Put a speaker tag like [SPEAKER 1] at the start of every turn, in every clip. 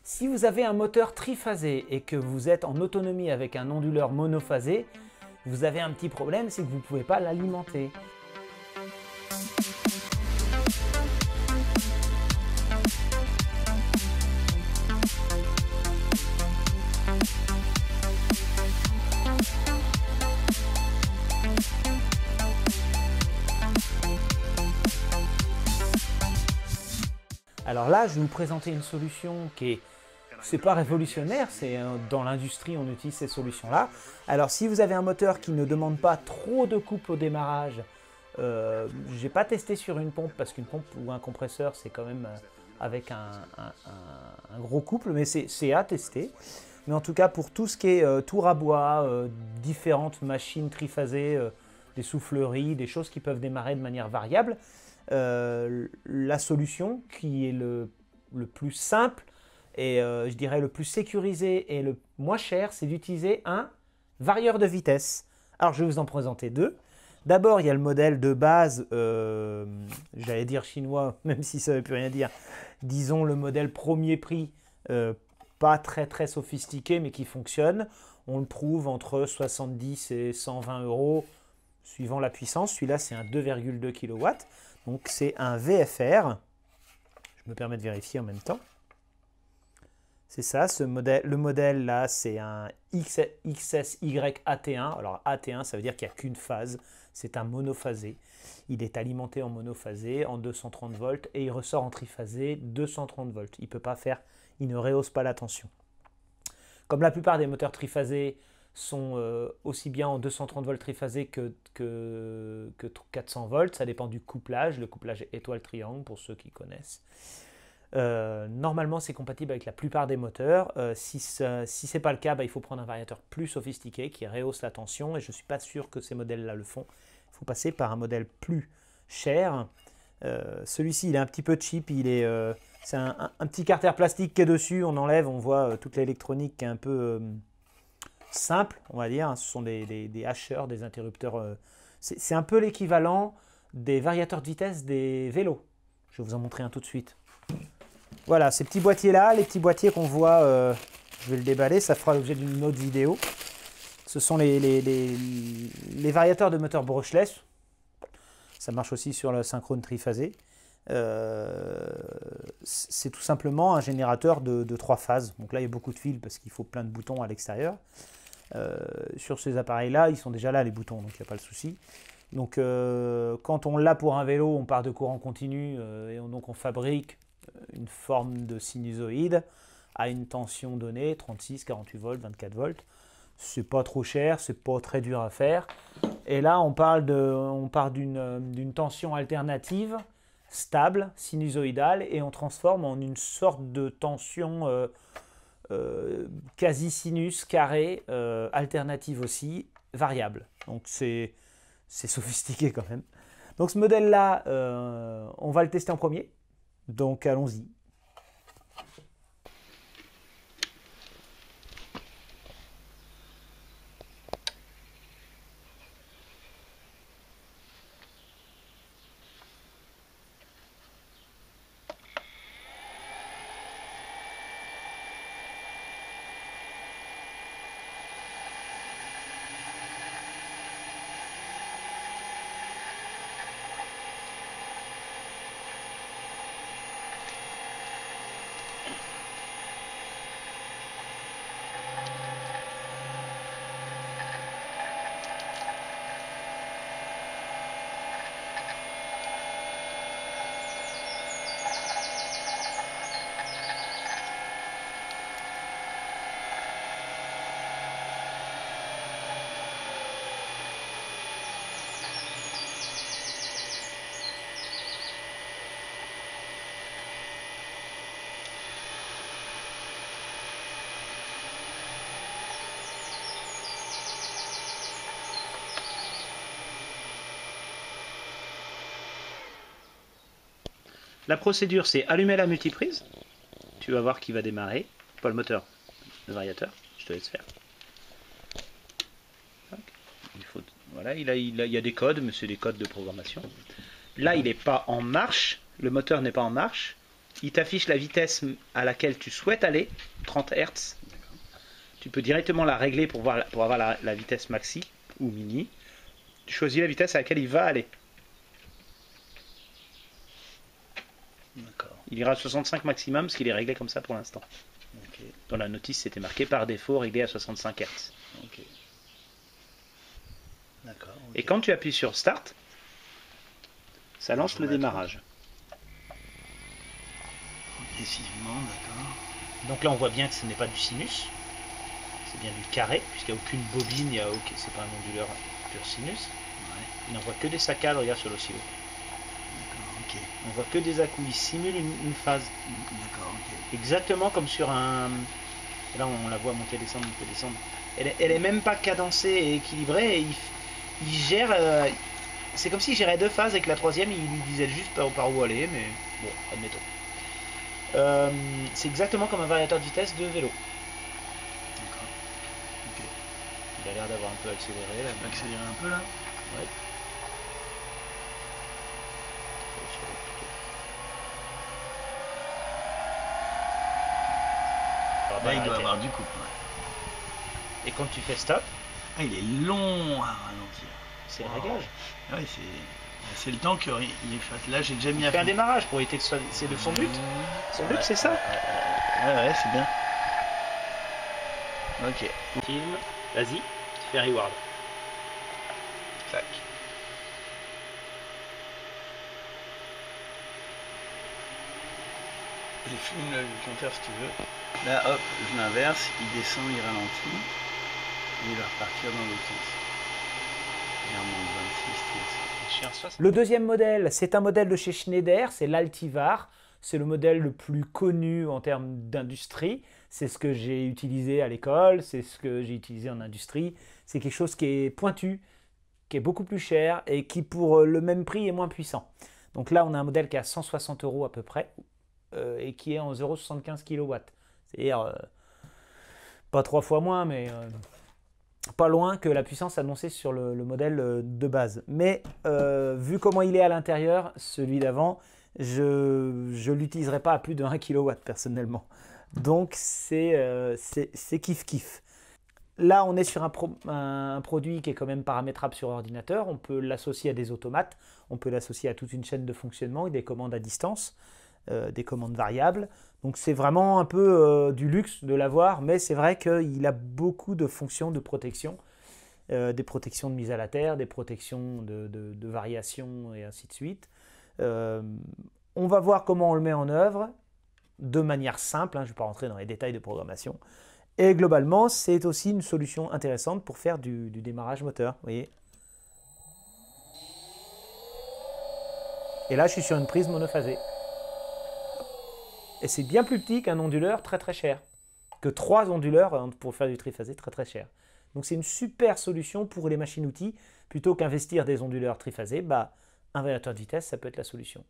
[SPEAKER 1] Si vous avez un moteur triphasé et que vous êtes en autonomie avec un onduleur monophasé, vous avez un petit problème, c'est que vous ne pouvez pas l'alimenter. Alors là, je vais vous présenter une solution qui est, c'est pas révolutionnaire, c'est dans l'industrie on utilise ces solutions-là. Alors si vous avez un moteur qui ne demande pas trop de couple au démarrage, j'ai pas testé sur une pompe parce qu'une pompe ou un compresseur c'est quand même avec un gros couple, mais c'est à tester. Mais en tout cas pour tout ce qui est tour à bois, différentes machines triphasées, des souffleries, des choses qui peuvent démarrer de manière variable, la solution qui est le plus simple et je dirais le plus sécurisé et le moins cher, c'est d'utiliser un varieur de vitesse. Alors je vais vous en présenter deux. D'abord il y a le modèle de base, j'allais dire chinois, même si ça ne veut plus rien dire, disons le modèle premier prix, pas très sophistiqué mais qui fonctionne. On le trouve entre 70 et 120 euros suivant la puissance. Celui-là c'est un 2,2 kW. Donc c'est un VFR, je me permets de vérifier en même temps. C'est ça, le modèle là c'est un XSY-AT1. Alors AT1 ça veut dire qu'il n'y a qu'une phase, c'est un monophasé. Il est alimenté en monophasé, en 230 volts et il ressort en triphasé 230 volts. Il ne rehausse pas la tension. Comme la plupart des moteurs triphasés sont aussi bien en 230 volts triphasé que 400 volts, ça dépend du couplage, le couplage étoile-triangle pour ceux qui connaissent. Normalement c'est compatible avec la plupart des moteurs, si ce n'est pas le cas, il faut prendre un variateur plus sophistiqué qui rehausse la tension et je ne suis pas sûr que ces modèles-là le font. Il faut passer par un modèle plus cher. Celui-ci il est un petit peu cheap, c'est un petit carter plastique qui est dessus, on enlève, on voit toute l'électronique qui est un peu simple, on va dire. Ce sont des hacheurs, des interrupteurs. C'est un peu l'équivalent des variateurs de vitesse des vélos. Je vais vous en montrer un tout de suite. Voilà, ces petits boîtiers-là, les petits boîtiers qu'on voit, je vais le déballer, ça fera l'objet d'une autre vidéo. Ce sont les variateurs de moteur brushless. Ça marche aussi sur le synchrone triphasé. C'est tout simplement un générateur de 3 phases. Donc là, il y a beaucoup de fils parce qu'il faut plein de boutons à l'extérieur. Sur ces appareils-là, ils sont déjà là les boutons, donc il n'y a pas de souci. Donc quand on l'a pour un vélo, on part de courant continu et donc on fabrique une forme de sinusoïde à une tension donnée, 36, 48 volts, 24 volts. C'est pas trop cher, c'est pas très dur à faire. Et là, on part d'une tension alternative, stable, sinusoïdale, et on transforme en une sorte de tension quasi-sinus, carré, alternative aussi, variable. Donc c'est sophistiqué quand même. Donc ce modèle-là, on va le tester en premier. Donc allons-y. La procédure, c'est allumer la multiprise. Tu vas voir qu'il va démarrer. Pas le moteur, le variateur. Je te laisse faire. Voilà, il y a des codes, mais c'est des codes de programmation. Là, il n'est pas en marche. Le moteur n'est pas en marche. il t'affiche la vitesse à laquelle tu souhaites aller, 30 Hz. Tu peux directement la régler pour avoir la vitesse maxi ou mini. Tu choisis la vitesse à laquelle il va aller.
[SPEAKER 2] D'accord.
[SPEAKER 1] Il ira à 65 maximum, parce qu'il est réglé comme ça pour l'instant.
[SPEAKER 2] Okay.
[SPEAKER 1] Dans la notice, c'était marqué par défaut réglé à 65 Hz.
[SPEAKER 2] Ok. D'accord. Okay.
[SPEAKER 1] Et quand tu appuies sur Start, ça lance le démarrage.
[SPEAKER 2] Progressivement, d'accord.
[SPEAKER 1] Donc là, on voit bien que ce n'est pas du sinus, c'est bien du carré, puisqu'il n'y a aucune bobine, c'est pas un onduleur pur sinus.
[SPEAKER 2] Ouais.
[SPEAKER 1] Il n'envoie que des saccades, regarde sur l'oscillo.
[SPEAKER 2] D'accord, ok.
[SPEAKER 1] On voit que des à-coups, il simule une phase.
[SPEAKER 2] D'accord, ok.
[SPEAKER 1] Exactement comme sur un... Là, on la voit monter, descendre, monter, descendre. Elle est même pas cadencée et équilibrée, et il gère... c'est comme s'il gérait deux phases et que la troisième, il lui disait juste par où aller, mais bon, admettons. C'est exactement comme un variateur de vitesse de vélo.
[SPEAKER 2] D'accord. Ok.
[SPEAKER 1] Il a l'air d'avoir un peu accéléré là.
[SPEAKER 2] Tu peux accélérer un peu là?
[SPEAKER 1] Ouais.
[SPEAKER 2] Là, il doit avoir du couple. Ouais.
[SPEAKER 1] Et quand tu fais stop,
[SPEAKER 2] ah, il est long à ralentir.
[SPEAKER 1] C'est le réglage.
[SPEAKER 2] Ah oui, c'est le temps qu'il fasse. Là, j'ai déjà mis
[SPEAKER 1] à faire un démarrage pour éviter que ce soit. C'est son but. Son but, c'est ça.
[SPEAKER 2] Ouais, c'est bien. Ok.
[SPEAKER 1] Film, vas-y, tu fais reward.
[SPEAKER 2] Clac. Je filme le compteur si tu veux. Là, hop, je l'inverse, il descend, il ralentit. Et il va repartir dans l'autre sens. Il remonte 26, 36.
[SPEAKER 1] Le deuxième modèle, c'est un modèle de chez Schneider, c'est l'Altivar. C'est le modèle le plus connu en termes d'industrie. C'est ce que j'ai utilisé à l'école, c'est ce que j'ai utilisé en industrie. C'est quelque chose qui est pointu, qui est beaucoup plus cher et qui pour le même prix est moins puissant. Donc là, on a un modèle qui est à 160 € à peu près et qui est en 0,75 kW. C'est-à-dire pas 3 fois moins, mais pas loin que la puissance annoncée sur le modèle de base. Mais vu comment il est à l'intérieur, celui d'avant, je ne l'utiliserai pas à plus de 1 kW personnellement. Donc c'est kiff-kiff. Là, on est sur un produit qui est quand même paramétrable sur ordinateur. On peut l'associer à des automates, on peut l'associer à toute une chaîne de fonctionnement et des commandes à distance, des commandes variables. Donc c'est vraiment un peu du luxe de l'avoir, mais c'est vrai qu'il a beaucoup de fonctions de protection, des protections de mise à la terre, des protections de variation et ainsi de suite. On va voir comment on le met en œuvre de manière simple, hein, je ne vais pas rentrer dans les détails de programmation. Et globalement, c'est aussi une solution intéressante pour faire du démarrage moteur. Vous voyez. Et là, je suis sur une prise monophasée. Et c'est bien plus petit qu'un onduleur très très cher. Que 3 onduleurs pour faire du triphasé très très cher. Donc c'est une super solution pour les machines-outils. Plutôt qu'investir des onduleurs triphasés, bah, un variateur de vitesse, ça peut être la solution.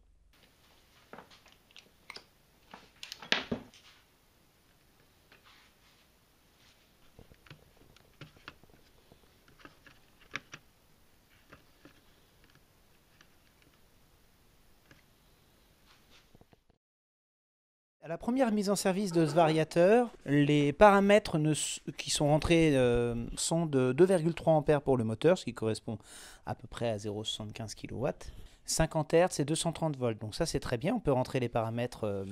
[SPEAKER 1] À la première mise en service de ce variateur, les paramètres qui sont rentrés sont de 2,3 A pour le moteur, ce qui correspond à peu près à 0,75 kW, 50 Hz et 230 volts. Donc ça c'est très bien, on peut rentrer les paramètres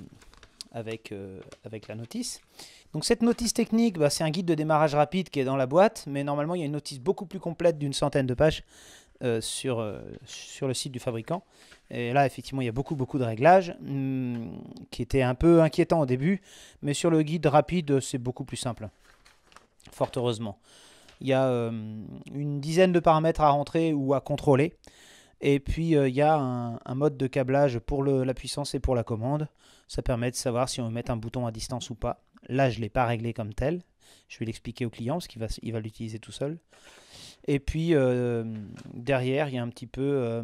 [SPEAKER 1] avec la notice. Donc cette notice technique, bah, c'est un guide de démarrage rapide qui est dans la boîte, mais normalement il y a une notice beaucoup plus complète d'une centaine de pages sur le site du fabricant. Et là, effectivement, il y a beaucoup de réglages qui étaient un peu inquiétants au début. Mais sur le guide rapide, c'est beaucoup plus simple. Fort heureusement. Il y a une dizaine de paramètres à rentrer ou à contrôler. Et puis, il y a un mode de câblage pour la puissance et pour la commande. Ça permet de savoir si on veut mettre un bouton à distance ou pas. Là, je ne l'ai pas réglé comme tel. Je vais l'expliquer au client parce qu'il va l'utiliser tout seul. Et puis derrière, il y a un petit peu,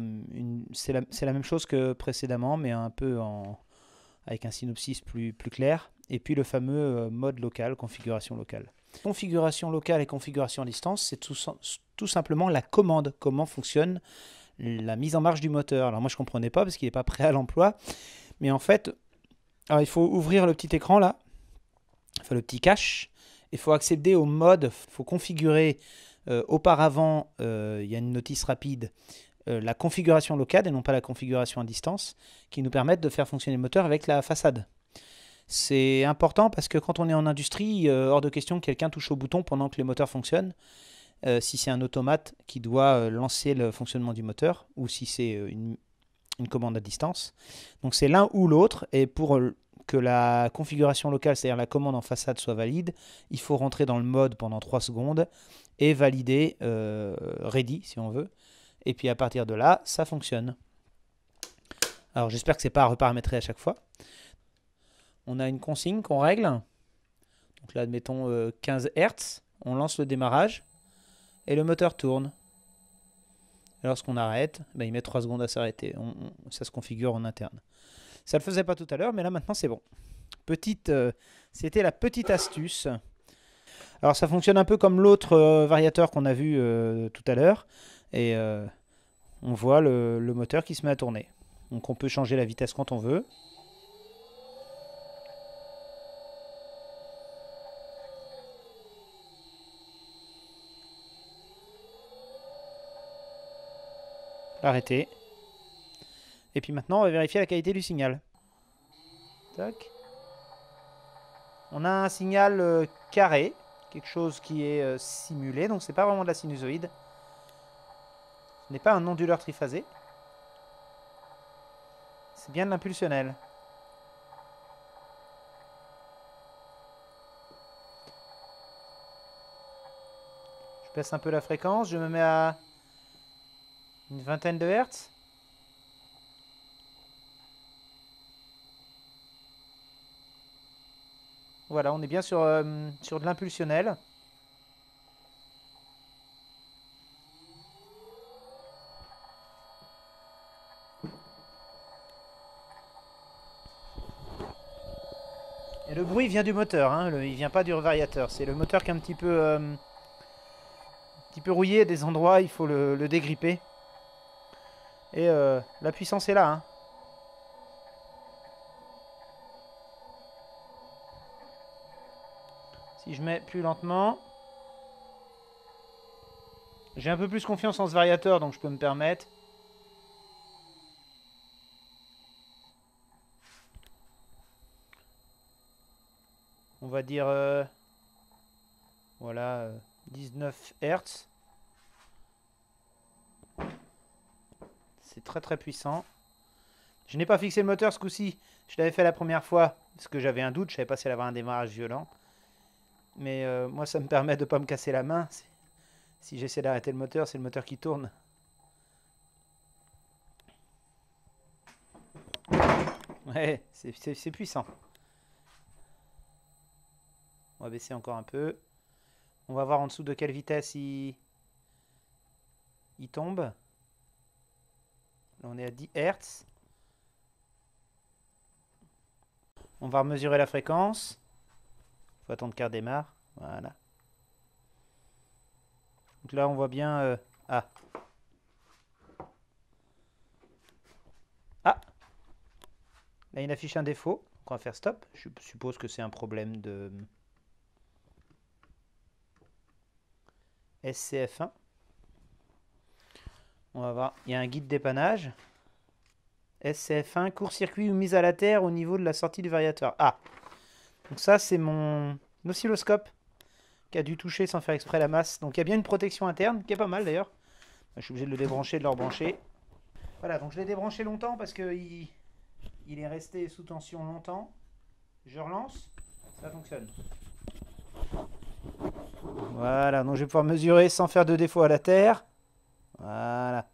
[SPEAKER 1] c'est la même chose que précédemment, mais un peu avec un synopsis plus clair. Et puis le fameux mode local, configuration locale. Configuration locale et configuration à distance, c'est tout simplement la commande, comment fonctionne la mise en marche du moteur. Alors moi je ne comprenais pas parce qu'il n'est pas prêt à l'emploi, mais en fait, Alors il faut ouvrir le petit écran là, enfin le petit cache. Il faut accéder au mode, il faut configurer auparavant, il y a une notice rapide, la configuration locale et non pas la configuration à distance, qui nous permettent de faire fonctionner le moteur avec la façade. C'est important parce que quand on est en industrie, hors de question que quelqu'un touche au bouton pendant que les moteurs fonctionnent, si c'est un automate qui doit lancer le fonctionnement du moteur, ou si c'est une commande à distance. Donc c'est l'un ou l'autre, et pour que la configuration locale, c'est-à-dire la commande en façade, soit valide, il faut rentrer dans le mode pendant 3 secondes et valider ready si on veut. Et puis à partir de là, ça fonctionne. Alors j'espère que c'est pas à reparamétrer à chaque fois. On a une consigne qu'on règle. Donc là, admettons 15 Hz. On lance le démarrage et le moteur tourne. Et lorsqu'on arrête, ben, il met 3 secondes à s'arrêter. Ça se configure en interne. Ça ne le faisait pas tout à l'heure, mais là maintenant c'est bon. C'était la petite astuce. Alors ça fonctionne un peu comme l'autre variateur qu'on a vu tout à l'heure. Et on voit le moteur qui se met à tourner. Donc on peut changer la vitesse quand on veut. L'arrêter. Et puis maintenant on va vérifier la qualité du signal. Tac. On a un signal carré, quelque chose qui est simulé, donc c'est pas vraiment de la sinusoïde. Ce n'est pas un onduleur triphasé. C'est bien de l'impulsionnel. Je baisse un peu la fréquence, je me mets à une vingtaine de Hertz. Voilà, on est bien sur de l'impulsionnel. Et le bruit vient du moteur, hein, il vient pas du variateur. C'est le moteur qui est un petit peu rouillé à des endroits, il faut le dégripper. Et la puissance est là. Hein. Si je mets plus lentement, j'ai un peu plus confiance en ce variateur, donc je peux me permettre. On va dire, voilà, 19 Hz. C'est très très puissant. Je n'ai pas fixé le moteur ce coup-ci. Je l'avais fait la première fois, parce que j'avais un doute, je savais pas si elle avait un démarrage violent. Mais moi, ça me permet de ne pas me casser la main. Si j'essaie d'arrêter le moteur, c'est le moteur qui tourne. Ouais, c'est puissant. On va baisser encore un peu. On va voir en dessous de quelle vitesse il tombe. Là, on est à 10 Hz. On va mesurer la fréquence. Il faut attendre qu'elle redémarre. Voilà. Donc là, on voit bien... Ah. Ah. Là, il affiche un défaut. Donc on va faire stop. Je suppose que c'est un problème de... SCF1. On va voir. Il y a un guide dépannage. SCF1, court-circuit ou mise à la terre au niveau de la sortie du variateur. Ah. Donc ça, c'est mon oscilloscope qui a dû toucher sans faire exprès la masse. Donc il y a bien une protection interne, qui est pas mal d'ailleurs. Je suis obligé de le débrancher, de le rebrancher. Voilà, donc je l'ai débranché longtemps parce qu'il est resté sous tension longtemps. Je relance, ça fonctionne. Voilà, donc je vais pouvoir mesurer sans faire de défaut à la terre. Voilà.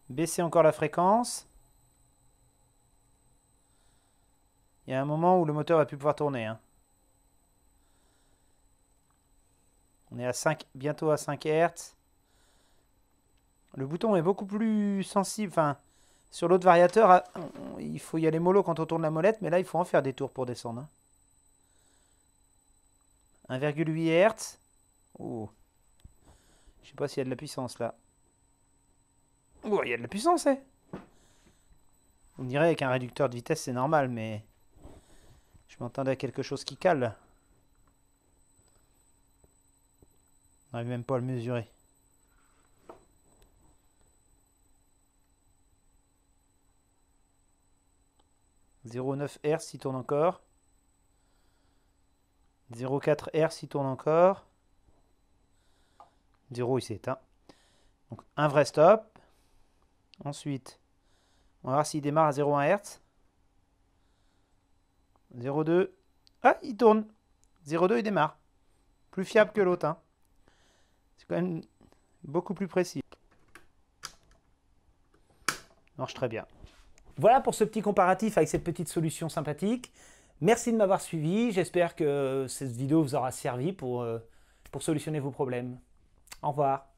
[SPEAKER 1] Baisser encore la fréquence. Il y a un moment où le moteur va plus pouvoir tourner. Hein. On est à 5, bientôt à 5 Hz. Le bouton est beaucoup plus sensible. Enfin, sur l'autre variateur, il faut y aller mollo quand on tourne la molette, mais là, il faut en faire des tours pour descendre. Hein. 1,8 Hz. Oh. Je sais pas s'il y a de la puissance là. Oh, il y a de la puissance, hein. Vous me direz, avec un réducteur de vitesse, c'est normal, mais je m'entendais à quelque chose qui cale. On n'arrive même pas à le mesurer. « 0,9 Hz, il tourne encore. 0,4 Hz, il tourne encore. 0, il s'est éteint. Donc, un vrai stop. Ensuite, on va voir s'il démarre à 0,1 Hz. 0,2. Ah, il tourne. 0,2, il démarre. Plus fiable que l'autre. Hein. C'est quand même beaucoup plus précis. Marche très bien. Voilà pour ce petit comparatif avec cette petite solution sympathique. Merci de m'avoir suivi. J'espère que cette vidéo vous aura servi pour solutionner vos problèmes. Au revoir.